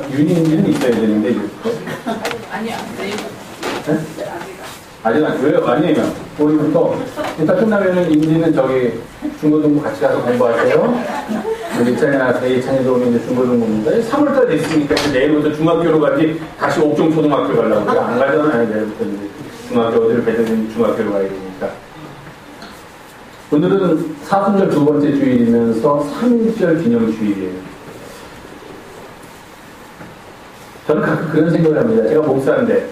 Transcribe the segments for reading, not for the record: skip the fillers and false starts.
윤희인지는 있어야 되는데, 이거. 아니야, 내일. 네? 아직 안, 왜요? 아니에요. 오늘부터. 일단 끝나면은 인지는 저기 중고등부 같이 가서 공부하세요. 예찬이나 예찬이도 오면 이제 중고등부입니다. 3월달 됐으니까 내일부터 중학교로 가지 다시 옥정초등학교 가려고 그래. 안 가잖아요. 내일부터 이제 중학교 어디를 배정했는지 중학교로 가야 되니까. 오늘은 사순절 두 번째 주일이면서 3.1절 기념주일이에요. 저는 가끔 그런 생각을 합니다. 제가 목사인데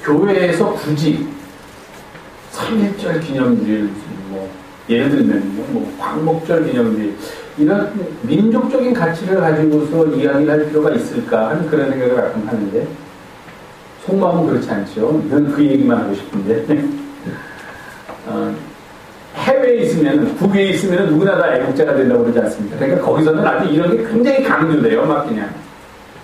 교회에서 굳이 3.1절 기념주일, 뭐 예를 들면 뭐 광복절 기념주일 이런 민족적인 가치를 가지고서 이야기를 할 필요가 있을까 하는 그런 생각을 가끔 하는데 속마음은 그렇지 않죠. 저는 그 얘기만 하고 싶은데 해외에 있으면, 국외에 있으면 누구나 다 애국자가 된다고 그러지 않습니까? 그러니까 거기서는 아주 이런 게 굉장히 강조돼요. 막 그냥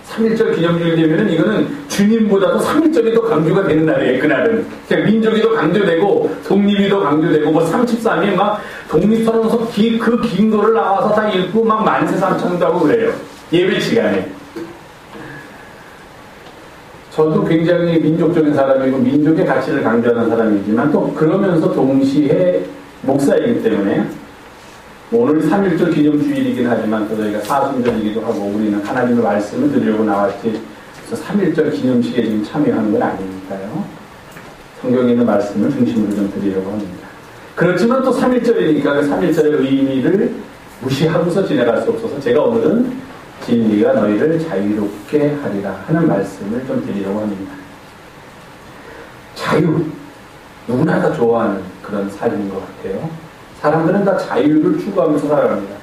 3.1절 기념주일 되면은 이거는 주님보다도 3.1절이 더 강조가 되는 날이에요. 그날은 그냥 민족이 더 강조되고 독립이 더 강조되고 뭐 33일 막 독립선언서 그 긴 거를 나와서 다 읽고 막 만세삼창도 하고 그래요. 예배 시간에. 저도 굉장히 민족적인 사람이고 민족의 가치를 강조하는 사람이지만 또 그러면서 동시에 목사이기 때문에 오늘 3.1절 기념주일이긴 하지만 또 저희가 사순절이기도 하고 우리는 하나님의 말씀을 드리려고 나왔지 그래서 3.1절 기념식에 지금 참여하는 건 아니니까요. 성경에 있는 말씀을 중심으로 좀 드리려고 합니다. 그렇지만 또 3.1절이니까 그 3.1절의 의미를 무시하고서 지나갈 수 없어서 제가 오늘은 진리가 너희를 자유롭게 하리라 하는 말씀을 좀 드리려고 합니다. 자유, 누구나 다 좋아하는 그런 삶인 것 같아요. 사람들은 다 자유를 추구하면서 살아갑니다.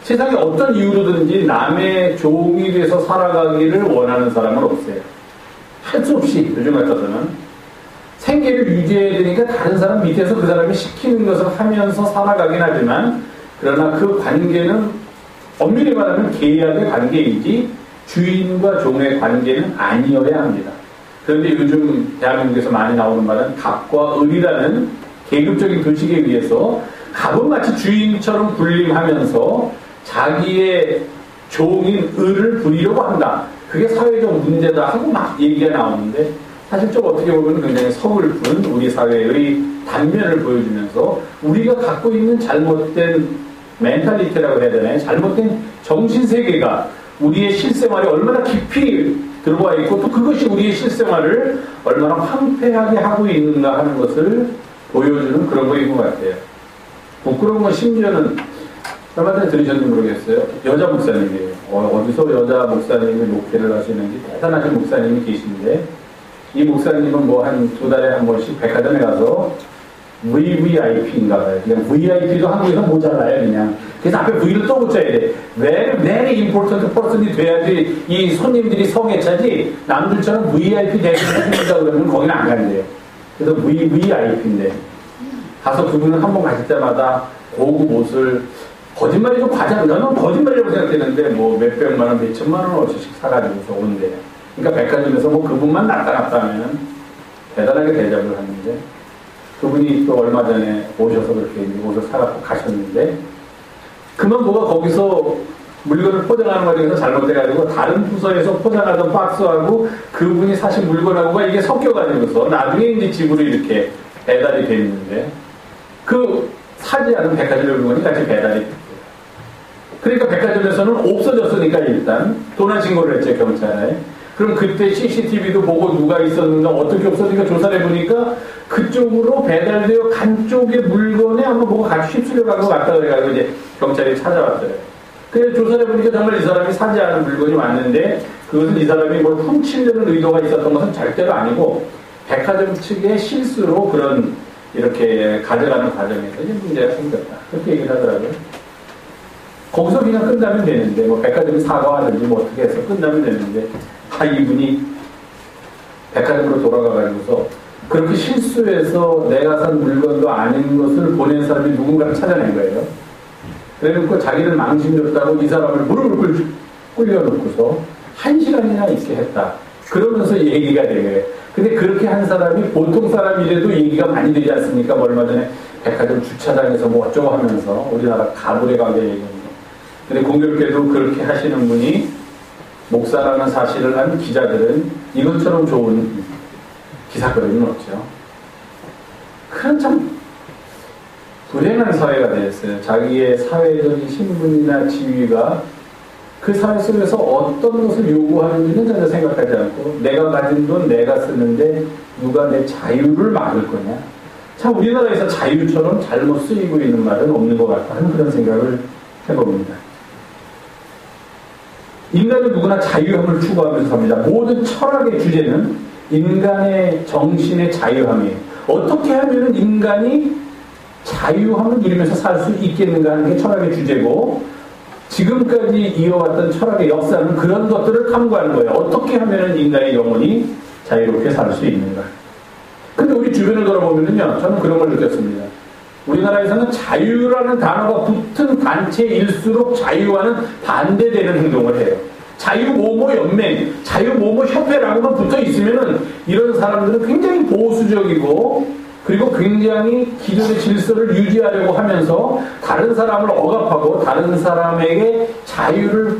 세상에 어떤 이유로든지 남의 종이 돼서 살아가기를 원하는 사람은 없어요. 할 수 없이 요즘 같아서는 생계를 유지해야 되니까 다른 사람 밑에서 그 사람이 시키는 것을 하면서 살아가긴 하지만 그러나 그 관계는 엄밀히 말하면 계약의 관계이지 주인과 종의 관계는 아니어야 합니다. 그런데 요즘 대한민국에서 많이 나오는 말은 갑과 을이라는 계급적인 도식에 의해서 갑은 마치 주인처럼 군림하면서 자기의 종인 을을 부리려고 한다. 그게 사회적 문제다 하고 막 얘기가 나오는데 사실 좀 어떻게 보면 굉장히 서글픈 우리 사회의 단면을 보여주면서 우리가 갖고 있는 잘못된 멘탈리티라고 해야 되나요? 잘못된 정신세계가 우리의 실생활에 얼마나 깊이 들어와 있고 또 그것이 우리의 실생활을 얼마나 황폐하게 하고 있는가 하는 것을 보여주는 그런 거인 것 같아요. 부끄러운 건 심지어는 얼마 전에 들으셨는지 모르겠어요. 여자 목사님이에요. 어디서 여자 목사님이 목회를 하시는지 대단하신 목사님이 계신데 이 목사님은 뭐 한 2달에 한 번씩 백화점에 가서 VVIP인가 봐요. 그냥 VIP도 한국에서 모자라요, 그냥. 그래서 앞에 V를 또 붙여야 돼. very important person이 돼야지 이 손님들이 성에 차지 남들처럼 VIP 대접을 해준다 그러면 거기는 안 간대요. 그래서 VVIP인데 가서 그분은 한 번 가실 때마다 고급 옷을 거짓말이 좀 과장, 나는 거짓말이라고 생각했는데 뭐 몇백만 원, 몇천만 원 어치씩 사가지고서 온대요. 그러니까 백화점에서 뭐 그분만 났다 갔다 하면 대단하게 대접을 하는데 그분이 또 얼마 전에 오셔서 그렇게 옷을 사갖고 가셨는데 그만 뭐가 거기서 물건을 포장하는 과정에서 잘못돼가지고 다른 부서에서 포장하던 박스하고 그분이 사신 물건하고가 이게 섞여가지고서 나중에 이제 집으로 이렇게 배달이 돼 있는데 그 사지 않은 백화점 물건이 같이 배달이 됐어요. 그러니까 백화점에서는 없어졌으니까 일단 도난 신고를 했죠, 경찰에. 그럼 그때 CCTV도 보고 누가 있었는가 어떻게 없었는가 조사를 해보니까 그쪽으로 배달되어 간 쪽의 물건에 아마 뭐가 같이 휩쓸려간 것 같다 그래가지고 이제 경찰이 찾아왔어요. 그래서 조사를 해보니까 정말 이 사람이 사지 않은 물건이 왔는데 그것은 이 사람이 뭘 훔치려는 의도가 있었던 것은 절대로 아니고 백화점 측의 실수로 그런 이렇게 가져가는 과정에서 이제 문제가 생겼다. 그렇게 얘기를 하더라고요. 거기서 그냥 끝나면 되는데 뭐 백화점이 사과하든지 뭐 어떻게 해서 끝나면 되는데 이분이 백화점으로 돌아가가지고서 그렇게 실수해서 내가 산 물건도 아닌 것을 보낸 사람이 누군가를 찾아낸 거예요. 그래놓고 자기를 망신줬다고 이 사람을 무릎을 꿇려놓고서 1시간이나 있게 했다. 그러면서 얘기가 되게. 근데 그렇게 한 사람이 보통 사람이라도 얘기가 많이 되지 않습니까? 뭐 얼마 전에 백화점 주차장에서 뭐 어쩌고 하면서 우리나라 가불에 관계 얘기합니다. 근데 공교롭게도 그렇게 하시는 분이 목사라는 사실을 한 기자들은 이것처럼 좋은 기사거리는 없죠. 그런 참 불행한 사회가 되었어요. 자기의 사회적인 신분이나 지위가 그 사회 속에서 어떤 것을 요구하는지는 전혀 생각하지 않고 내가 가진 돈 내가 쓰는데 누가 내 자유를 막을 거냐. 참 우리나라에서 자유처럼 잘못 쓰이고 있는 말은 없는 것 같다 하는 그런 생각을 해봅니다. 인간은 누구나 자유함을 추구하면서 삽니다. 모든 철학의 주제는 인간의 정신의 자유함이에요. 어떻게 하면 인간이 자유함을 누리면서 살 수 있겠는가 하는 게 철학의 주제고, 지금까지 이어왔던 철학의 역사는 그런 것들을 탐구하는 거예요. 어떻게 하면 인간의 영혼이 자유롭게 살 수 있는가. 근데 우리 주변을 돌아보면요, 저는 그런 걸 느꼈습니다. 우리나라에서는 자유라는 단어가 붙은 단체일수록 자유와는 반대되는 행동을 해요. 자유 뭐뭐 연맹, 자유 뭐뭐 협회라고만 붙어 있으면은 이런 사람들은 굉장히 보수적이고, 그리고 굉장히 기존의 질서를 유지하려고 하면서 다른 사람을 억압하고 다른 사람에게 자유를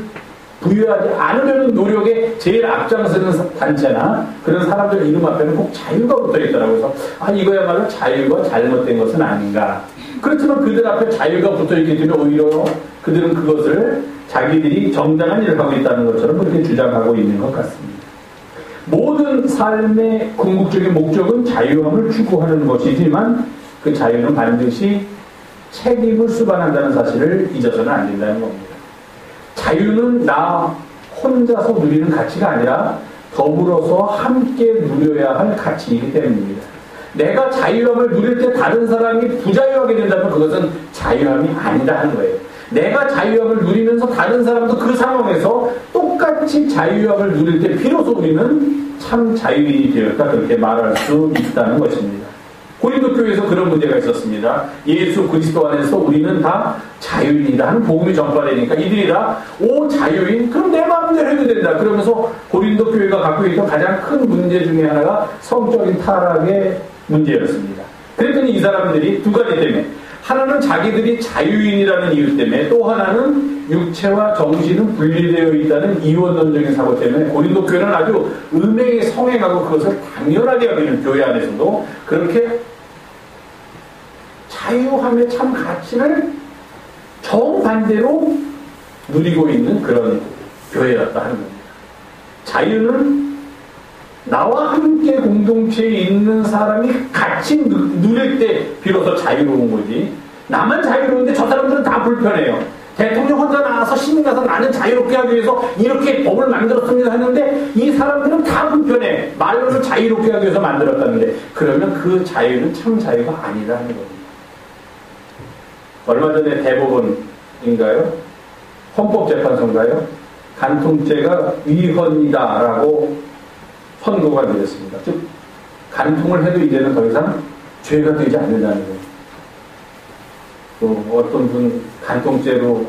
부여하지 않으려는 노력에 제일 앞장서는 단체나 그런 사람들 이름 앞에는 꼭 자유가 붙어 있더라고요. 그래서 이거야말로 자유가 잘못된 것은 아닌가. 그렇지만 그들 앞에 자유가 붙어 있기 때문에 오히려 그들은 그것을 자기들이 정당한 일을 하고 있다는 것처럼 그렇게 주장하고 있는 것 같습니다. 모든 삶의 궁극적인 목적은 자유함을 추구하는 것이지만 그 자유는 반드시 책임을 수반한다는 사실을 잊어서는 안 된다는 겁니다. 자유는 나 혼자서 누리는 가치가 아니라 더불어서 함께 누려야 할 가치이기 때문입니다. 내가 자유함을 누릴 때 다른 사람이 부자유하게 된다면 그것은 자유함이 아니다 하는 거예요. 내가 자유함을 누리면서 다른 사람도 그 상황에서 똑같이 자유함을 누릴 때 비로소 우리는 참 자유인이 되었다, 그렇게 말할 수 있다는 것입니다. 고린도 교회에서 그런 문제가 있었습니다. 예수 그리스도 안에서 우리는 다 자유인이다 하는 복음이 전파되니까 이들이 다 자유인? 그럼 내 마음대로 해도 된다. 그러면서 고린도 교회가 갖고 있던 가장 큰 문제 중에 하나가 성적인 타락의 문제였습니다. 그랬더니 이 사람들이 두 가지 때문에, 하나는 자기들이 자유인이라는 이유 때문에, 또 하나는 육체와 정신은 분리되어 있다는 이원론적인 사고 때문에 고린도 교회는 아주 음행에 성행하고 그것을 당연하게 여기는 교회 안에서도 그렇게 자유함의 참 가치를 정반대로 누리고 있는 그런 교회였다 하는 겁니다. 자유는 나와 함께 공동체에 있는 사람이 같이 누릴 때 비로소 자유로운 거지, 나만 자유로운데 저 사람들은 다 불편해요. 대통령 혼자 나와서 신이 가서 나는 자유롭게 하기 위해서 이렇게 법을 만들었습니다 하는데 이 사람들은 다 불편해. 말로는 자유롭게 하기 위해서 만들었다는데, 그러면 그 자유는 참 자유가 아니라는 겁니다. 얼마 전에 대법원인가요? 헌법재판소인가요? 간통죄가 위헌이다라고 선고가 되었습니다. 즉 간통을 해도 이제는 더 이상 죄가 되지 않는다는 거예요. 또 어떤 분 간통죄로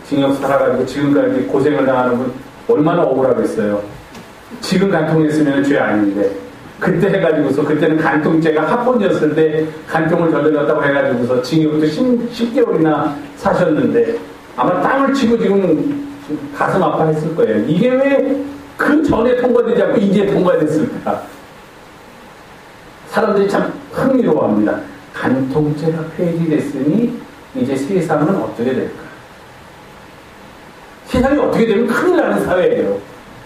징역 살아가지고 지금까지 고생을 당하는 분 얼마나 억울하겠어요. 지금 간통했으면 죄 아닌데, 그때 해가지고서, 그때는 간통죄가 합헌이었을 때 간통을 저질렀다고 해가지고서 징역도 10개월이나 사셨는데 아마 땅을 치고 지금 가슴 아파했을 거예요. 이게 왜 그 전에 통과되지 않고 이제 통과됐을까? 사람들이 참 흥미로워합니다. 간통죄가 폐지됐으니 이제 세상은 어떻게 될까? 세상이 어떻게 되면 큰일 나는 사회예요.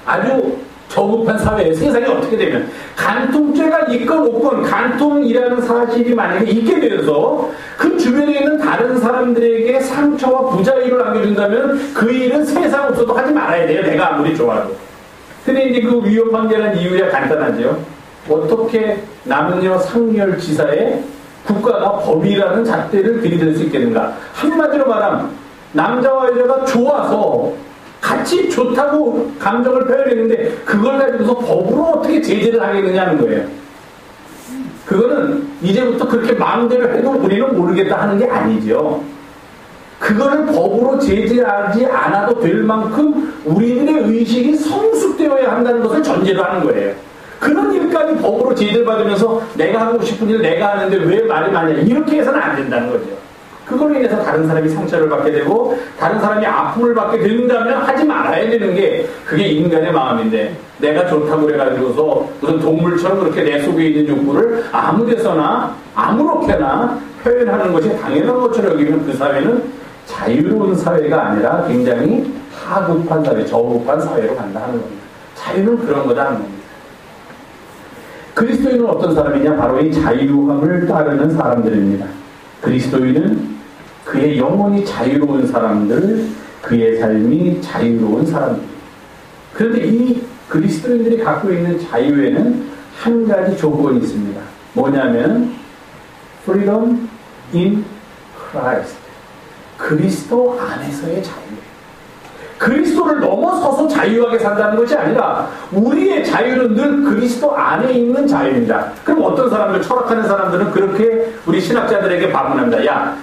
아주 저급한 사회예요. 세상이 어떻게 되면. 간통죄가 있건 없건 간통이라는 사실이 만약에 있게 되어서 그 주변에 있는 다른 사람들에게 상처와 부자유를 안겨준다면 그 일은 세상 없어도 하지 말아야 돼요. 내가 아무리 좋아도. 근데 이제 그 위협관계라는 이유가 간단하죠. 어떻게 남녀 상렬지사에 국가가 법이라는 잣대를 들이댈 수 있겠는가? 한마디로 말하면 남자와 여자가 좋아서 같이 좋다고 감정을 표현했는데 그걸 가지고서 법으로 어떻게 제재를 하겠느냐는 거예요. 그거는 이제부터 그렇게 마음대로 해도 우리는 모르겠다 하는 게 아니죠. 그거를 법으로 제재하지 않아도 될 만큼 우리들의 의식이 성숙되어야 한다는 것을 전제로 하는 거예요. 그런 일까지 법으로 제재를 받으면서 내가 하고 싶은 일 내가 하는데 왜 말이 많냐, 이렇게 해서는 안 된다는 거죠. 그걸로 인해서 다른 사람이 상처를 받게 되고 다른 사람이 아픔을 받게 된다면 하지 말아야 되는 게 그게 인간의 마음인데, 내가 좋다고 그래가지고서 무슨 동물처럼 그렇게 내 속에 있는 욕구를 아무 데서나 아무렇게나 표현하는 것이 당연한 것처럼 여기면 그 사회는 자유로운 사회가 아니라 굉장히 하급한 사회, 저급한 사회로 간다 하는 겁니다. 자유는 그런 거다 하는 겁니다. 그리스도인은 어떤 사람이냐? 바로 이 자유함을 따르는 사람들입니다. 그리스도인은 그의 영혼이 자유로운 사람들, 그의 삶이 자유로운 사람입니다. 그런데 이 그리스도인들이 갖고 있는 자유에는 한 가지 조건이 있습니다. 뭐냐면 freedom in Christ. 그리스도 안에서의 자유예요. 그리스도를 넘어서서 자유하게 산다는 것이 아니라 우리의 자유는 늘 그리스도 안에 있는 자유입니다. 그럼 어떤 사람들, 철학하는 사람들은 그렇게 우리 신학자들에게 반문합니다. 야,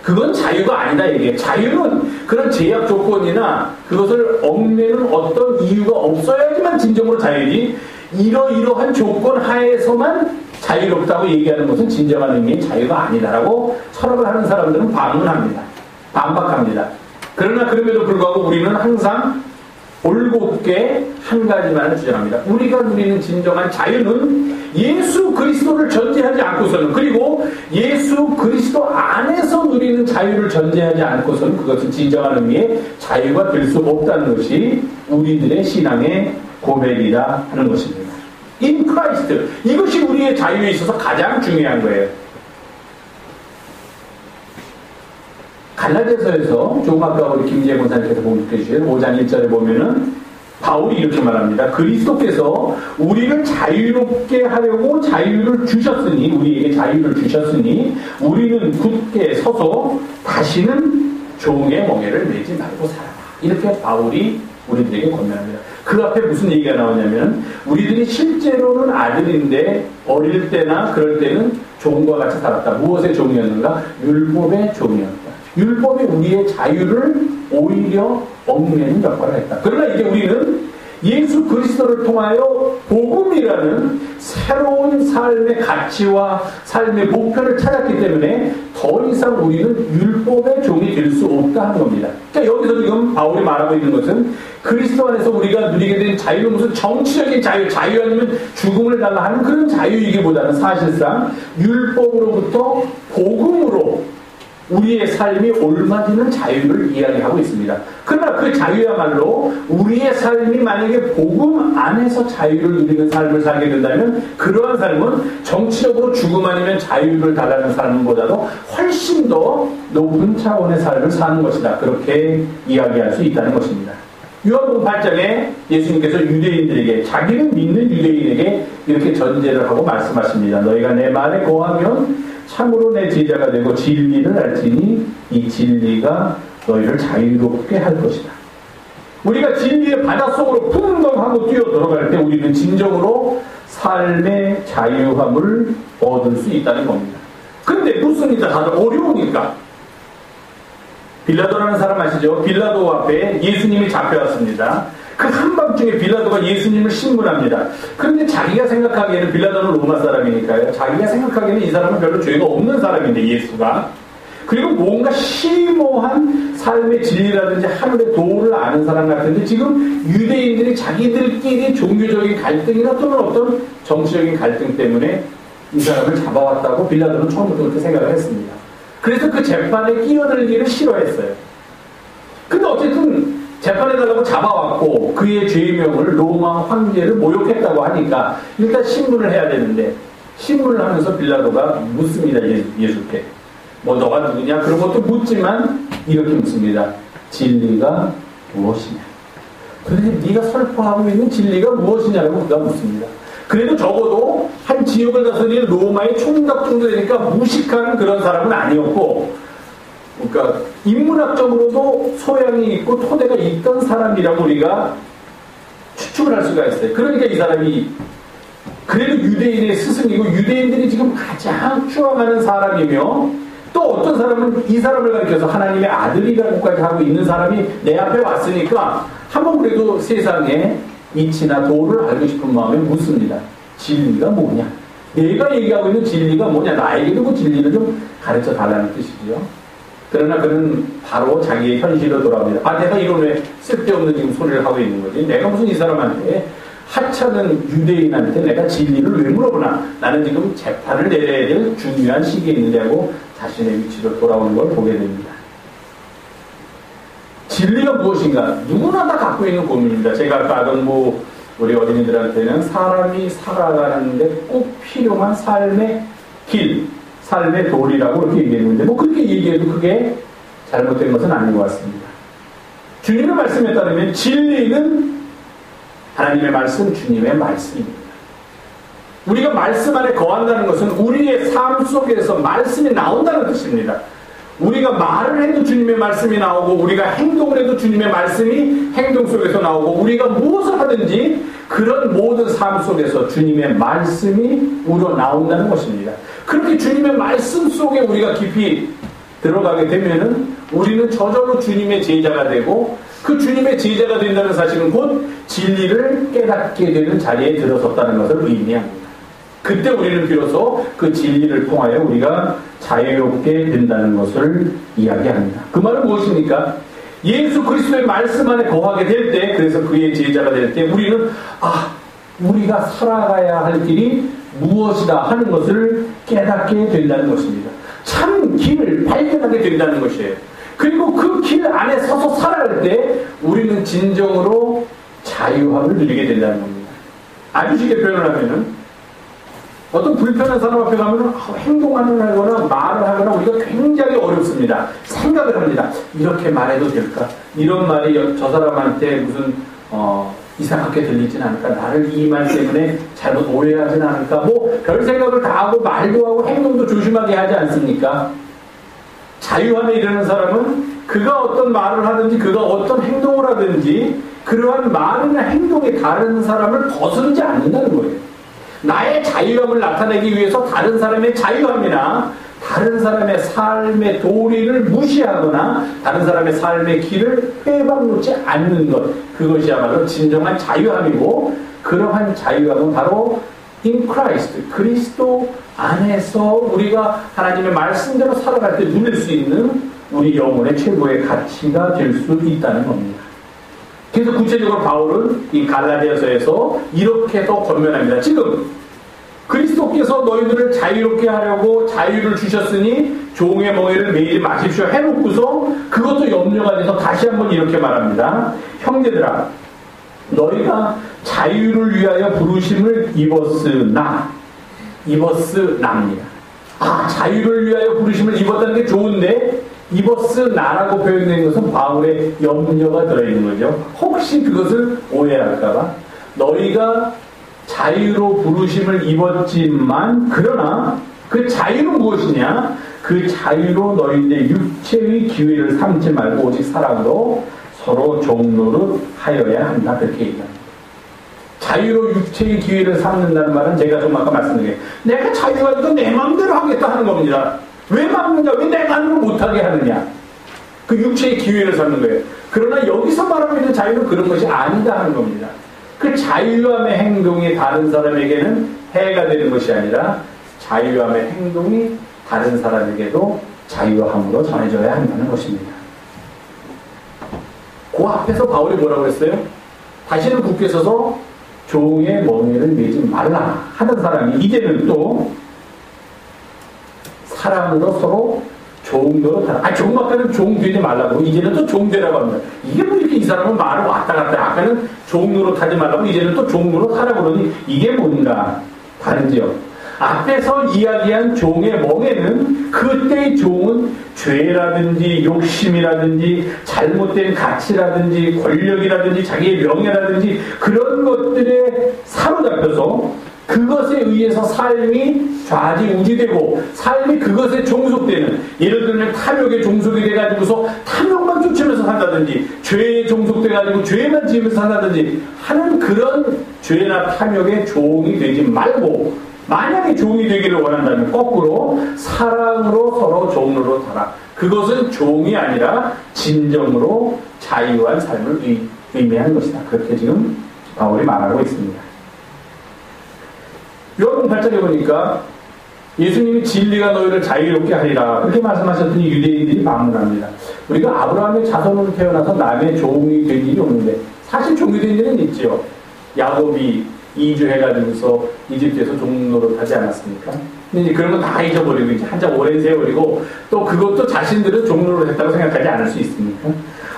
그건 자유가 아니다 이게. 자유는 그런 제약 조건이나 그것을 얽매는 어떤 이유가 없어야지만 진정으로 자유지, 이러이러한 조건 하에서만 자유롭다고 얘기하는 것은 진정한 의미의 자유가 아니다라고 철학을 하는 사람들은 반문합니다. 반박합니다. 그러나 그럼에도 불구하고 우리는 항상 올곧게 한 가지만을 주장합니다. 우리가 누리는 진정한 자유는 예수 그리스도를 전제하지 않고서는, 그리고 예수 그리스도 안에서 누리는 자유를 전제하지 않고서는 그것은 진정한 의미의 자유가 될 수 없다는 것이 우리들의 신앙의 고백이다 하는 것입니다. In Christ. 이것이 우리의 자유에 있어서 가장 중요한 거예요. 갈라디아서에서 조금 아까 우리 김재 권사님께서 봉독해 주신 5장 1절에 보면은 바울이 이렇게 말합니다. 그리스도께서 우리를 자유롭게 하려고 자유를 주셨으니, 우리에게 자유를 주셨으니 우리는 굳게 서서 다시는 종의 멍에를 매지 말고 살아라. 이렇게 바울이 우리들에게 권면합니다. 그 앞에 무슨 얘기가 나오냐면, 우리들이 실제로는 아들인데 어릴 때나 그럴 때는 종과 같이 살았다. 무엇의 종이었는가? 율법의 종이었다. 율법이 우리의 자유를 오히려 얽매는 역할을 했다. 그러나 이제 우리는 예수 그리스도를 통하여 복음이라는 새로운 삶의 가치와 삶의 목표를 찾았기 때문에 더 이상 우리는 율법의 종이 될 수 없다 하는 겁니다. 그러니까 여기서 지금 바울이 말하고 있는 것은 그리스도 안에서 우리가 누리게 된 자유는 무슨 정치적인 자유 아니면 죽음을 달라 하는 그런 자유이기보다는 사실상 율법으로부터 복음으로 우리의 삶이 옮아지는 자유를 이야기하고 있습니다. 그러나 그 자유야말로 우리의 삶이 만약에 복음 안에서 자유를 누리는 삶을 살게 된다면 그러한 삶은 정치적으로 죽음 아니면 자유를 달라는 삶보다도 훨씬 더 높은 차원의 삶을 사는 것이다. 그렇게 이야기할 수 있다는 것입니다. 요한복음 8장에 예수님께서 유대인들에게, 자기는 믿는 유대인에게 이렇게 전제를 하고 말씀하십니다. 너희가 내 말에 거하면 참으로 내 제자가 되고 진리를 알지니 이 진리가 너희를 자유롭게 할 것이다. 우리가 진리의 바닷속으로 풍덩하고 뛰어 들어갈 때 우리는 진정으로 삶의 자유함을 얻을 수 있다는 겁니다. 근데 무슨 일이다 다들 어려우니까. 빌라도라는 사람 아시죠? 빌라도 앞에 예수님이 잡혀왔습니다. 그 한밤중에 빌라도가 예수님을 신문합니다. 그런데 자기가 생각하기에는, 빌라도는 로마 사람이니까요, 자기가 생각하기에는 이 사람은 별로 죄가 없는 사람인데, 예수가. 그리고 뭔가 심오한 삶의 진리라든지 하늘의 도를 아는 사람 같은데, 지금 유대인들이 자기들끼리 종교적인 갈등이나 또는 어떤 정치적인 갈등 때문에 이 사람을 잡아왔다고 빌라도는 처음부터 그렇게 생각을 했습니다. 그래서 그 재판에 끼어들기를 싫어했어요. 근데 어쨌든 재판해달라고 잡아왔고 그의 죄명을 로마 황제를 모욕했다고 하니까 일단 신문을 해야 되는데, 신문을 하면서 빌라도가 묻습니다. 예수께. 뭐 너가 누구냐? 그런 것도 묻지만 이렇게 묻습니다. 진리가 무엇이냐? 그런데 네가 설파하고 있는 진리가 무엇이냐고 그가 묻습니다. 그래도 적어도 한 지역을 다스리는 로마의 총각 정도 되니까 무식한 그런 사람은 아니었고, 그러니까 인문학적으로도 소양이 있고 토대가 있던 사람이라고 우리가 추측을 할 수가 있어요. 그러니까 이 사람이 그래도 유대인의 스승이고 유대인들이 지금 가장 추앙하는 사람이며, 또 어떤 사람은 이 사람을 가리켜서 하나님의 아들이라고까지 하고 있는 사람이 내 앞에 왔으니까 한번 그래도 세상에 이치나 도를 알고 싶은 마음에 묻습니다. 진리가 뭐냐? 내가 얘기하고 있는 진리가 뭐냐, 나에게도 그 진리를 좀 가르쳐 달라는 뜻이죠. 그러나 그는 바로 자기의 현실로 돌아옵니다. 아, 내가 이런 왜 쓸데없는 지금 소리를 하고 있는 거지? 내가 무슨 이 사람한테, 하찮은 유대인한테 내가 진리를 왜 물어보나? 나는 지금 재판을 내려야 될 중요한 시기에 있는데 하고 자신의 위치로 돌아오는 걸 보게 됩니다. 진리가 무엇인가? 누구나 다 갖고 있는 고민입니다. 제가 아까 아동부 우리 어린이들한테는 사람이 살아가는데 꼭 필요한 삶의 길, 삶의 도리라고 그렇게 얘기했는데, 뭐 그렇게 얘기해도 그게 잘못된 것은 아닌 것 같습니다. 주님의 말씀에 따르면 진리는 하나님의 말씀, 주님의 말씀입니다. 우리가 말씀 안에 거한다는 것은 우리의 삶 속에서 말씀이 나온다는 뜻입니다. 우리가 말을 해도 주님의 말씀이 나오고, 우리가 행동을 해도 주님의 말씀이 행동 속에서 나오고, 우리가 무엇을 하든지 그런 모든 삶 속에서 주님의 말씀이 우러나온다는 것입니다. 그렇게 주님의 말씀 속에 우리가 깊이 들어가게 되면은 우리는 저절로 주님의 제자가 되고, 그 주님의 제자가 된다는 사실은 곧 진리를 깨닫게 되는 자리에 들어섰다는 것을 의미합니다. 그때 우리는 비로소 그 진리를 통하여 우리가 자유롭게 된다는 것을 이야기합니다. 그 말은 무엇입니까? 예수 그리스도의 말씀 안에 거하게 될 때, 그래서 그의 제자가 될 때 우리는 우리가 살아가야 할 길이 무엇이다 하는 것을 깨닫게 된다는 것입니다. 참 길을 발견하게 된다는 것이에요. 그리고 그 길 안에 서서 살아갈 때 우리는 진정으로 자유함을 누리게 된다는 겁니다. 아주 쉽게 표현을 하면은, 어떤 불편한 사람 앞에 가면은 행동하거나 말을 하거나 우리가 굉장히 어렵습니다. 생각을 합니다. 이렇게 말해도 될까? 이런 말이 저 사람한테 무슨 이상하게 들리진 않을까? 나를 이 말 때문에 잘못 오해하진 않을까? 뭐 별 생각을 다 하고 말도 하고 행동도 조심하게 하지 않습니까? 자유함에 이르는 사람은 그가 어떤 말을 하든지 그가 어떤 행동을 하든지 그러한 말이나 행동에 다른 사람을 거스르지 않는다는 거예요. 나의 자유함을 나타내기 위해서 다른 사람의 자유함이나 다른 사람의 삶의 도리를 무시하거나 다른 사람의 삶의 길을 회방놓지 않는 것, 그것이야말로 진정한 자유함이고, 그러한 자유함은 바로 in Christ, 그리스도 안에서 우리가 하나님의 말씀대로 살아갈 때 누릴 수 있는 우리 영혼의 최고의 가치가 될 수 있다는 겁니다. 그래서 구체적으로 바울은 이 갈라디아서에서 이렇게 더 권면합니다. 지금 그리스도께서 너희들을 자유롭게 하려고 자유를 주셨으니 종의 멍에를 매이지 마십시오 해놓고서 그것도 염려가 돼서 다시 한번 이렇게 말합니다. 형제들아, 너희가 자유를 위하여 부르심을 입었으나입니다. 자유를 위하여 부르심을 입었다는 게 좋은데, 입었으나라고 표현된 것은 바울의 염려가 들어있는 거죠. 혹시 그것을 오해할까봐. 너희가 자유로 부르심을 입었지만, 그러나 그 자유는 무엇이냐? 그 자유로 너희의 육체의 기회를 삼지 말고 오직 사랑으로 서로 종노릇 하여야 한다. 그렇게 얘기합니다. 자유로 육체의 기회를 삼는다는 말은 제가 좀 아까 말씀드린, 내가 자유가 있고 내 마음대로 하겠다 하는 겁니다. 왜 막느냐? 왜 내 마음대로 못하게 하느냐? 그 육체의 기회를 삼는 거예요. 그러나 여기서 말하고 있는 자유는 그런 것이 아니다 하는 겁니다. 그 자유함의 행동이 다른 사람에게는 해가 되는 것이 아니라 자유함의 행동이 다른 사람에게도 자유함으로 전해져야 한다는 것입니다. 그 앞에서 바울이 뭐라고 했어요? 다시는 굳게 서서 종의 멍에를 매지 말라 하던 사람이 이제는 또 사람으로 서로 종노릇 하라. 종 아까는 종 되지 말라고, 이제는 또 종 되라고 합니다. 이게 뭐 이렇게 이 사람은 말을 왔다 갔다, 아까는 종노릇 하지 말라고 이제는 또 종노릇 하라고 그러니 이게 뭔가 다른지요. 앞에서 이야기한 종의 멍에는, 그때의 종은 죄라든지 욕심이라든지 잘못된 가치라든지 권력이라든지 자기의 명예라든지 그런 것들에 사로잡혀서 그것에 의해서 삶이 좌지우지되고 삶이 그것에 종속되는, 예를 들면 탐욕에 종속이 돼가지고서 탐욕만 쫓으면서 산다든지 죄에 종속돼가지고 죄만 지으면서 산다든지 하는 그런 죄나 탐욕의 종이 되지 말고, 만약에 종이 되기를 원한다면 거꾸로 사랑으로 서로 종노릇 하라. 그것은 종이 아니라 진정으로 자유한 삶을 의미하는 것이다. 그렇게 지금 바울이 말하고 있습니다. 요한복음 8장에 보니까 예수님이 진리가 너희를 자유롭게 하리라 그렇게 말씀하셨더니 유대인들이 반문합니다. 우리가 아브라함의 자손으로 태어나서 남의 종이 된 일이 없는데 사실 종이 된 일은 있지요. 야곱이 이주해가지고서 이집트에서 종노릇 하지 않았습니까? 근데 이제 그런 거 다 잊어버리고 이제 한참 오랜 세월이고 또 그것도 자신들은 종노릇 했다고 생각하지 않을 수 있습니까?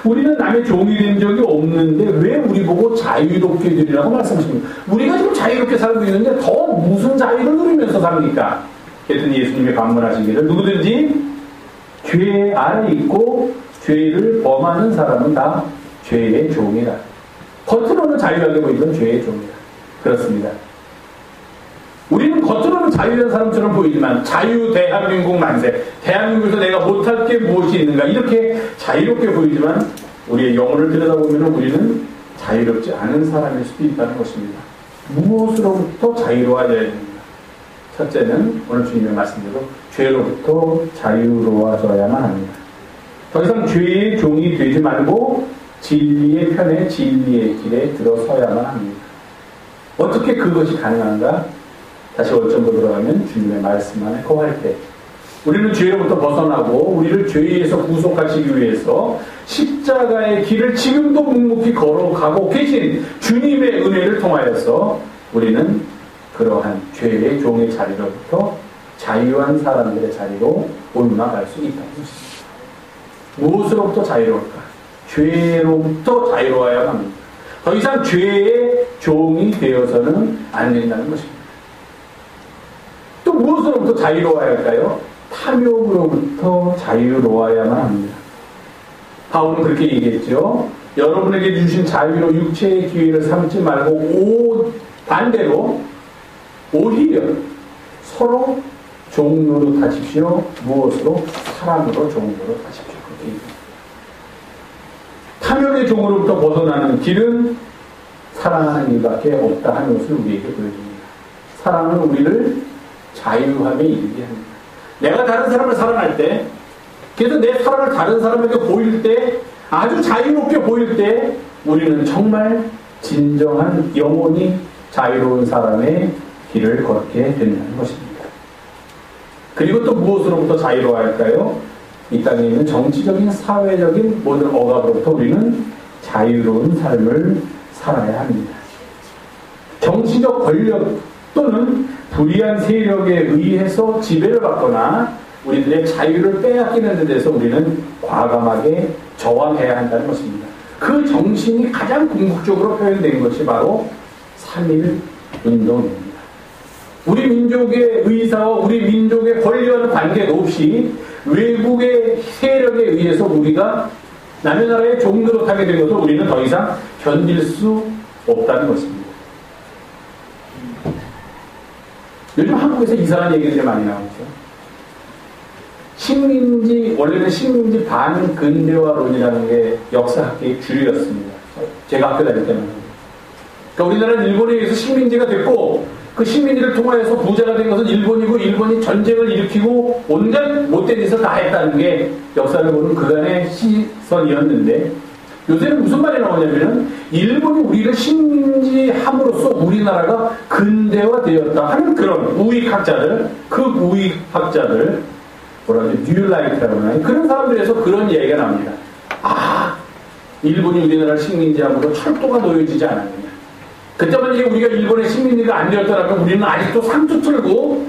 우리는 남의 종이 된 적이 없는데 왜 우리 보고 자유롭게 되리라고 말씀하십니까? 우리가 지금 자유롭게 살고 있는데 더 무슨 자유를 누리면서 삽니까? 그랬더니 예수님이 반문하시기를 누구든지 죄 안에 있고 죄를 범하는 사람은 다 죄의 종이라. 겉으로는 자유하게 보이던 죄의 종이라. 그렇습니다. 우리는 겉으로는 자유한 사람처럼 보이지만 자유 대한민국 만세, 대한민국에서 내가 못할 게 무엇이 있는가 이렇게 자유롭게 보이지만 우리의 영혼을 들여다보면 우리는 자유롭지 않은 사람일 수도 있다는 것입니다. 무엇으로부터 자유로워져야 됩니다. 첫째는 오늘 주님의 말씀대로 죄로부터 자유로워져야만 합니다. 더 이상 죄의 종이 되지 말고 진리의 편에 진리의 길에 들어서야만 합니다. 어떻게 그것이 가능한가? 다시 원점으로 돌아가면 주님의 말씀 안에 거할 때 우리는 죄로부터 벗어나고 우리를 죄에서 구속하시기 위해서 십자가의 길을 지금도 묵묵히 걸어가고 계신 주님의 은혜를 통하여서 우리는 그러한 죄의 종의 자리로부터 자유한 사람들의 자리로 올라갈 수 있다는 것입니다. 무엇으로부터 자유로울까? 죄로부터 자유로워야 합니다. 더 이상 죄의 종이 되어서는 안 된다는 것입니다. 또 무엇으로부터 자유로워야 할까요? 탐욕으로부터 자유로워야만 합니다. 바울은 그렇게 얘기했죠. 여러분에게 주신 자유로 육체의 기회를 삼지 말고 반대로 오히려 서로 종로로 하십시오. 무엇으로? 사랑으로 종로로 하십시오. 그렇게 얘기합니다. 탐욕의 종으로부터 벗어나는 길은 사랑하는 일밖에 없다 하는 것을 우리에게 보여줍니다. 사랑은 우리를 자유함에 이르게 합니다. 내가 다른 사람을 사랑할 때, 그래서 내 사랑을 다른 사람에게 보일 때, 아주 자유롭게 보일 때, 우리는 정말 진정한 영혼이 자유로운 사람의 길을 걷게 된다는 것입니다. 그리고 또 무엇으로부터 자유로워야 할까요? 이 땅에 있는 정치적인, 사회적인 모든 억압으로부터 우리는 자유로운 삶을 살아야 합니다. 정치적 권력 또는 불의한 세력에 의해서 지배를 받거나 우리들의 자유를 빼앗기는 데 대해서 우리는 과감하게 저항해야 한다는 것입니다. 그 정신이 가장 궁극적으로 표현된 것이 바로 3.1 운동입니다. 우리 민족의 의사와 우리 민족의 권리와는 관계도 없이 외국의 세력에 의해서 우리가 남의 나라의 종노릇하게 된 것을 우리는 더 이상 견딜 수 없다는 것입니다. 요즘 한국에서 이상한 얘기들이 많이 나오죠. 원래는 식민지 반근대화론이라는 게 역사학계의 주류였습니다. 제가 학교 다닐 때는. 그러니까 우리나라는 일본에 의해서 식민지가 됐고 그 식민지를 통하여서 부자가 된 것은 일본이고 일본이 전쟁을 일으키고 온갖 못된 짓을 다 했다는 게 역사를 보는 그간의 시선이었는데 요새는 무슨 말이 나오냐면은 일본이 우리를 식민지함으로써 우리나라가 근대화되었다 하는 그런 우익학자들, 뭐라 하죠? 뉴라이트라고 하나요? 그런 사람들에서 그런 얘기가 납니다. 일본이 우리나라를 식민지함으로 철도가 놓여지지 않았느냐. 그때만 이게 우리가 일본의 식민지가 안 되었더라면 우리는 아직도 상투 틀고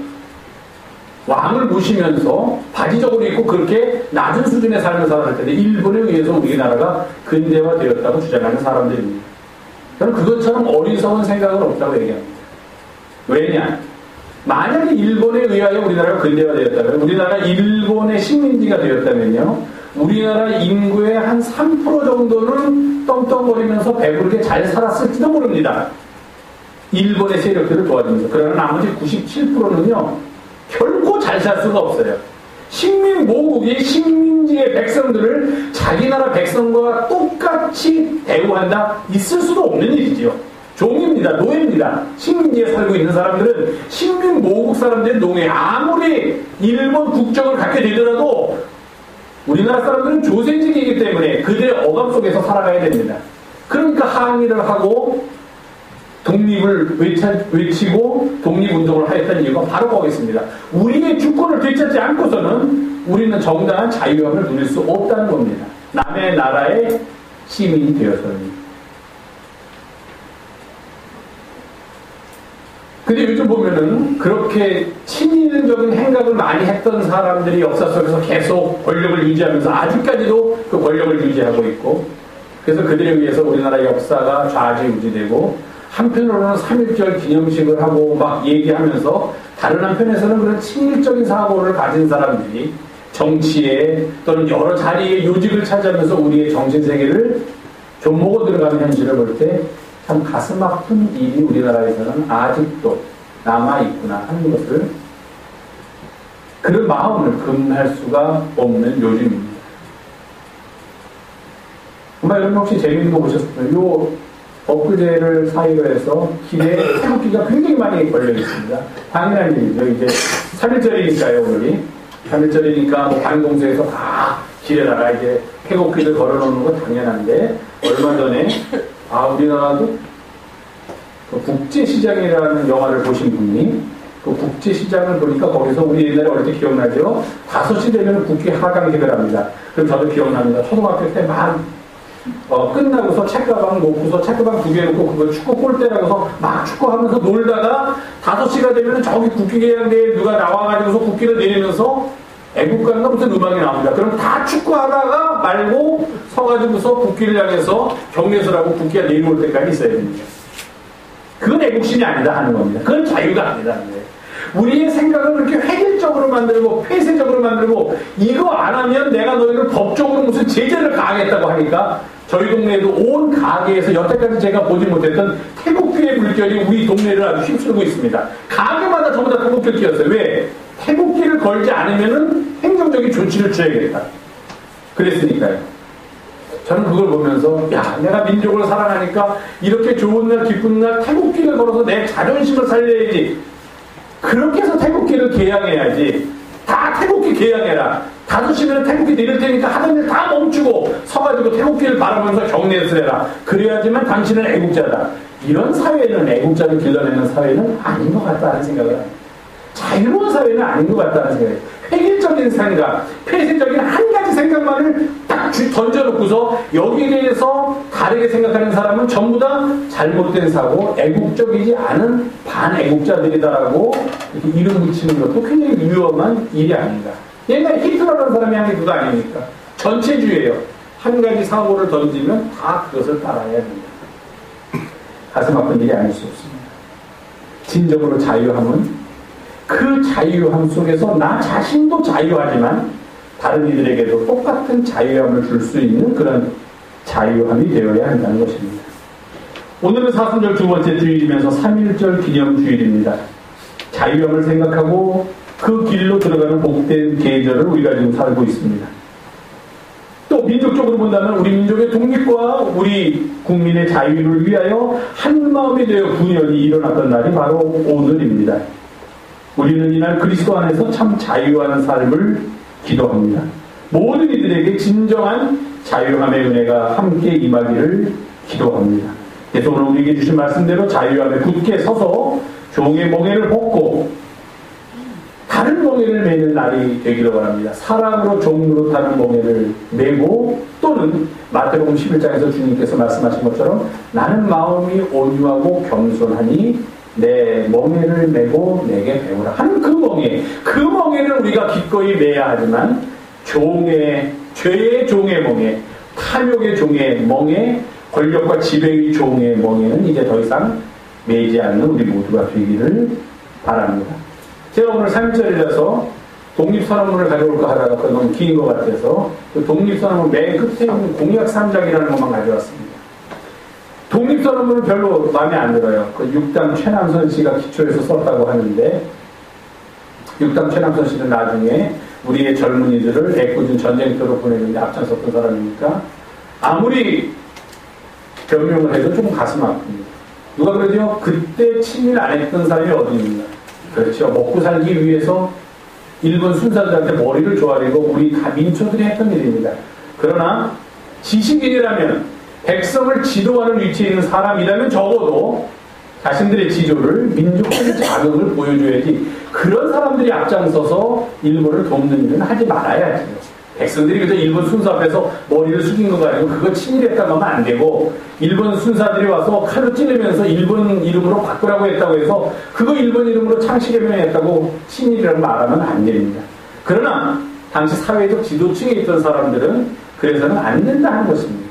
왕을 모시면서 바지저고를 입고 그렇게 낮은 수준의 삶을 살아갈 텐데 일본에 의해서 우리나라가 근대화되었다고 주장하는 사람들입니다. 저는 그것처럼 어리석은 생각은 없다고 얘기합니다. 왜냐? 만약에 일본에 의하여 우리나라가 근대화되었다면 우리나라가 일본의 식민지가 되었다면요 우리나라 인구의 한 3% 정도는 떵떵거리면서 배부르게 잘 살았을지도 모릅니다. 일본의 세력들을 도와주면서. 그러나 나머지 97%는요 결코 잘 살 수가 없어요. 식민모국이 식민지의 백성들을 자기 나라 백성과 똑같이 대우한다? 있을 수도 없는 일이지요. 종입니다. 노예입니다. 식민지에 살고 있는 사람들은 식민모국 사람들의 노예. 아무리 일본 국적을 갖게 되더라도 우리나라 사람들은 조세직이기 때문에 그들의 억압 속에서 살아가야 됩니다. 그러니까 항의를 하고 독립을 외치고 독립운동을 하였던 이유가 바로 거기있습니다. 우리의 주권을 되찾지 않고서는 우리는 정당한 자유함을 누릴 수 없다는 겁니다. 남의 나라의 시민이 되어서는. 근데 요즘 보면은 그렇게 친일적인 행각을 많이 했던 사람들이 역사 속에서 계속 권력을 유지하면서 아직까지도 그 권력을 유지하고 있고, 그래서 그들에 의해서 우리나라 역사가 좌지우지되고, 한편으로는 3.1절 기념식을 하고 막 얘기하면서 다른 한편에서는 그런 친일적인 사고를 가진 사람들이 정치에 또는 여러 자리에 요직을 차지하면서 우리의 정신세계를 좀 먹어 들어가는 현실을 볼 때 참 가슴 아픈 일이 우리나라에서는 아직도 남아있구나 하는 것을, 그런 마음을 금할 수가 없는 요즘입니다. 정말 여러분 혹시 재밌는 거 보셨어요? 요 엊그제를 사이로 해서 길에 태극기가 굉장히 많이 걸려 있습니다. 당연한 일이죠. 이제 3.1절이니까요, 오늘이. 3.1절이니까 뭐 관공서에서 다 길에다가 이제 태극기를 걸어놓는 건 당연한데, 얼마 전에 우리나라도 그 국제시장이라는 영화를 보신 분이 그 국제시장을 보니까 거기서 우리 옛날에 어릴 때 기억나죠? 5시 되면 국회 하강식을 합니다. 그럼 저도 기억납니다. 초등학교 때 막 끝나고서 책가방 놓고서 책가방 2개 놓고 그걸 축구 골대라고서 막 축구하면서 놀다가 5시가 되면 저기 국기계양대에 누가 나와가지고서 국기를 내리면서 애국가인가 무슨 음악이 나옵니다. 그럼 다 축구하다가 말고 서가지고서 국기를 향해서 경례설하고 국기가 내려올 때까지 있어야 됩니다. 그건 애국심이 아니다 하는 겁니다. 그건 자유가 아니다 하는 거예요. 우리의 생각을 그렇게 획일적으로 만들고 폐쇄적으로 만들고 이거 안 하면 내가 너희를 법적으로 무슨 제재를 가하겠다고 하니까 저희 동네에도 온 가게에서 여태까지 제가 보지 못했던 태극기의 물결이 우리 동네를 아주 휩쓸고 있습니다. 가게마다 전부 다 태극기를 띄었어요. 왜? 태극기를 걸지 않으면은 행정적인 조치를 취해야겠다. 그랬으니까요. 저는 그걸 보면서 내가 민족을 사랑하니까 이렇게 좋은 날 기쁜 날 태극기를 걸어서 내 자존심을 살려야지. 그렇게 해서 태극기를 개양해야지. 다 태극기 개양해라. 5시면 태극기 내릴 테니까 하던 일 다 멈추고 서가지고 태극기를 바라보면서 경례를 해라. 그래야지만 당신은 애국자다. 이런 사회는, 애국자를 길러내는 사회는 아닌 것 같다는 생각을 합니다. 자유로운 사회는 아닌 것 같다는 생각이에요. 획일적인 생각, 폐쇄적인 한 가지 생각만을 딱 던져놓고서 여기에 대해서 다르게 생각하는 사람은 전부 다 잘못된 사고, 애국적이지 않은 반애국자들이다라고 이렇게 이름 붙이는 것도 굉장히 위험한 일이 아닌가. 옛날에 히틀러라는 사람이 한 게 그거 아닙니까? 전체주의예요. 한 가지 사고를 던지면 다 그것을 따라야 됩니다. 가슴 아픈 일이 아닐 수 없습니다. 진정으로 자유함은 그 자유함 속에서 나 자신도 자유하지만 다른 이들에게도 똑같은 자유함을 줄 수 있는 그런 자유함이 되어야 한다는 것입니다. 오늘은 사순절 두 번째 주일이면서 3.1절 기념주일입니다. 자유함을 생각하고 그 길로 들어가는 복된 계절을 우리가 지금 살고 있습니다. 또 민족적으로 본다면 우리 민족의 독립과 우리 국민의 자유를 위하여 한마음이 되어 군연이 일어났던 날이 바로 오늘입니다. 우리는 이날 그리스도 안에서 참 자유한 삶을 기도합니다. 모든 이들에게 진정한 자유함의 은혜가 함께 임하기를 기도합니다. 그래서 오늘 우리에게 주신 말씀대로 자유함에 굳게 서서 종의 멍에를 벗고 다른 멍에를 매는 날이 되기를 바랍니다. 사랑으로 종으로 타는 멍에를 매고, 또는 마태복음 11장에서 주님께서 말씀하신 것처럼 나는 마음이 온유하고 겸손하니 내 멍에를 메고 내게 배우라 하는 그 멍에를 우리가 기꺼이 매야 하지만 죄의 종의 멍에, 탐욕의 종의 멍에, 권력과 지배의 종의 멍에는 이제 더 이상 매지 않는 우리 모두가 되기를 바랍니다. 제가 오늘 3.1절이라서 독립선언문을 가져올까 하다가 너무 긴 것 같아서 그 독립선언문 맨 끝에 있는 공약 3장이라는 것만 가져왔습니다. 독립선언문은 별로 마음에 안 들어요. 그 육당 최남선 씨가 기초해서 썼다고 하는데, 육당 최남선 씨는 나중에 우리의 젊은이들을 애꿎은 전쟁터로 보내는데 앞장섰던 사람이니까 아무리 변명을 해도 조금 가슴 아픕니다. 누가 그러죠? 그때 친일 안 했던 사람이 어디 있는가? 그렇죠. 먹고 살기 위해서 일본 순사들한테 머리를 조아리고 우리 다 민초들이 했던 일입니다. 그러나 지식인이라면, 백성을 지도하는 위치에 있는 사람이라면 적어도 자신들의 지조를 민족적인 자극을 보여줘야지 그런 사람들이 앞장서서 일본을 돕는 일은 하지 말아야지. 백성들이 그저 일본 순사 앞에서 머리를 숙인 거 가지고 그거 친일했다고 하면 안 되고 일본 순사들이 와서 칼로 찌르면서 일본 이름으로 바꾸라고 했다고 해서 그거 일본 이름으로 창씨개명했다고 친일이라고 말하면 안 됩니다. 그러나 당시 사회적 지도층에 있던 사람들은 그래서는 안 된다 하는 것입니다.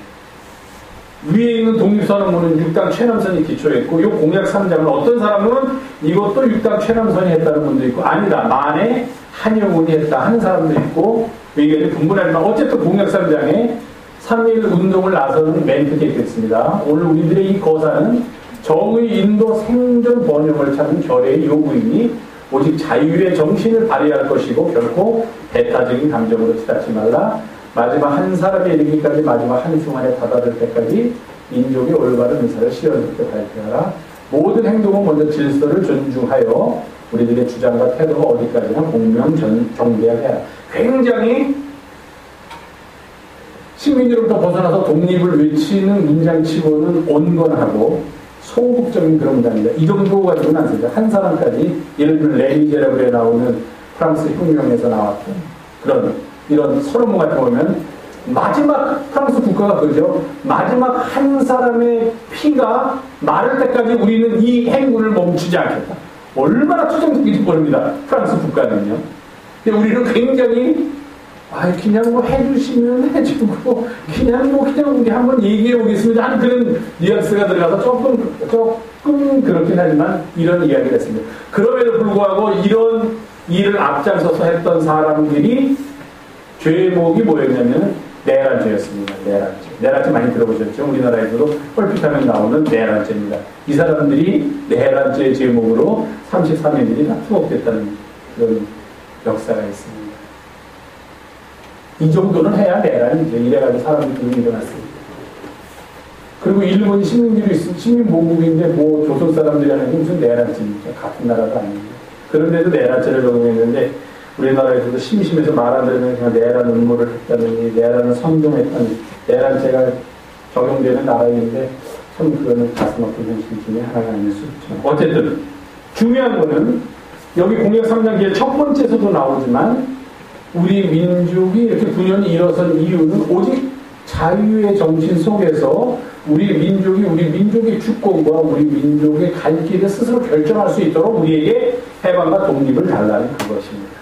위에 있는 독립선언문은 6당 최남선이 기초했고 이 공약 3장은 어떤 사람은 이것도 6당 최남선이 했다는 분도 있고 아니다 만에 한영훈이 했다 하는 사람도 있고 의견이 분분하지만 어쨌든 공약 3장에 3.1 운동을 나서는 멘트가 있겠습니다. 오늘 우리들의 이 거사는 정의 인도 생존 번영을 찾는 결의의 요구이니 오직 자유의 정신을 발휘할 것이고 결코 배타적인 감정으로 치닫지 말라. 마지막 한 사람에 이르기까지 마지막 한순간에 다다를 때까지 민족의 올바른 의사를 시원스럽게 발표하라. 모든 행동은 먼저 질서를 존중하여 우리들의 주장과 태도가 어디까지나 공명정대하게 하라. 굉장히 식민지로부터 벗어나서 독립을 외치는 문장치고는 온건하고 소극적인 그런 문장입니다. 이 정도 가지고는 안 쓰죠. 한 사람까지 예를 들면 레미제라블에 나오는 프랑스 혁명에서 나왔던 그런 이런 서론문 같은 거 보면 마지막 프랑스 국가가 그죠. 마지막 한 사람의 피가 마를 때까지 우리는 이 행군을 멈추지 않겠다. 얼마나 투정적인지 모릅니다. 프랑스 국가는요. 근데 우리는 굉장히 그냥 뭐 해주시면 해주고 그냥 우리 한번 얘기해 보겠습니다 하는 그런 뉘앙스가 들어가서 조금 그렇긴 하지만 이런 이야기를 했습니다. 그럼에도 불구하고 이런 일을 앞장서서 했던 사람들이 죄목이 뭐였냐면 내란죄였습니다. 내란죄 많이 들어보셨죠? 우리나라에서도 뻘핏하면 나오는 내란죄입니다. 이 사람들이 내란죄 제목으로 33인들이 다 투옥됐다는 그런 역사가 있습니다. 이 정도는 해야 내란이죠. 이래가지고 사람들이 일어났습니다. 그리고 일본이 식민봉국인데 뭐 조선 사람들이 하는 게 무슨 내란죄입니까? 같은 나라가 아닙니다. 그런데도 내란죄를 적용했는데 우리나라에서도 심심해서 말 안 들으면 그냥 내란 음모를 했다느니 내란을 선동했다니 내란죄가 적용되는 나라인데 참 그거는 가슴 아픈 현실 중에 하나가 아닐 수 있죠. 어쨌든 중요한 거는 여기 공약 3장 기에 첫 번째에서도 나오지만 우리 민족이 이렇게 9년이 일어선 이유는 오직 자유의 정신 속에서 우리 민족의 주권과 우리 민족의 갈 길을 스스로 결정할 수 있도록 우리에게 해방과 독립을 달라는 그것입니다.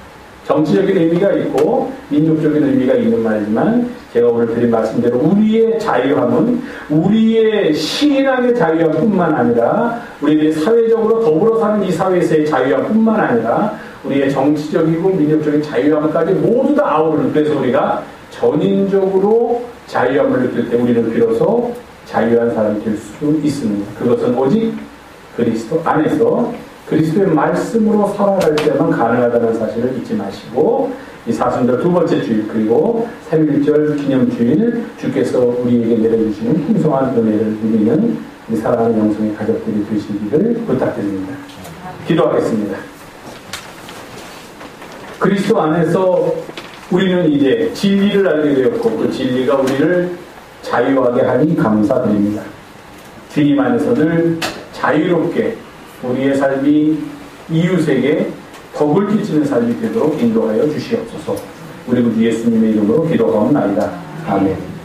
정치적인 의미가 있고 민족적인 의미가 있는 말이지만 제가 오늘 드린 말씀대로 우리의 자유함은 우리의 신앙의 자유함뿐만 아니라 우리들이 사회적으로 더불어 사는 이 사회에서의 자유함뿐만 아니라 우리의 정치적이고 민족적인 자유함까지 모두 다 아우르는 그래서 우리가 전인적으로 자유함을 느낄 때 우리는 비로소 자유한 사람이 될 수 있습니다. 그것은 오직 그리스도 안에서 그리스도의 말씀으로 살아갈 때만 가능하다는 사실을 잊지 마시고 이 사순절 두 번째 주일 그리고 3.1절 기념주일 주께서 우리에게 내려주시는 풍성한 은혜를 누리는 우리 사랑하는 영성의 가족들이 되시기를 부탁드립니다. 기도하겠습니다. 그리스도 안에서 우리는 이제 진리를 알게 되었고 그 진리가 우리를 자유하게 하니 감사드립니다. 주님 안에서 늘 자유롭게 우리의 삶이 이웃에게 덕을 끼치는 삶이 되도록 인도하여 주시옵소서. 우리 구 예수님의 이름으로 기도하옵나이다. 아멘.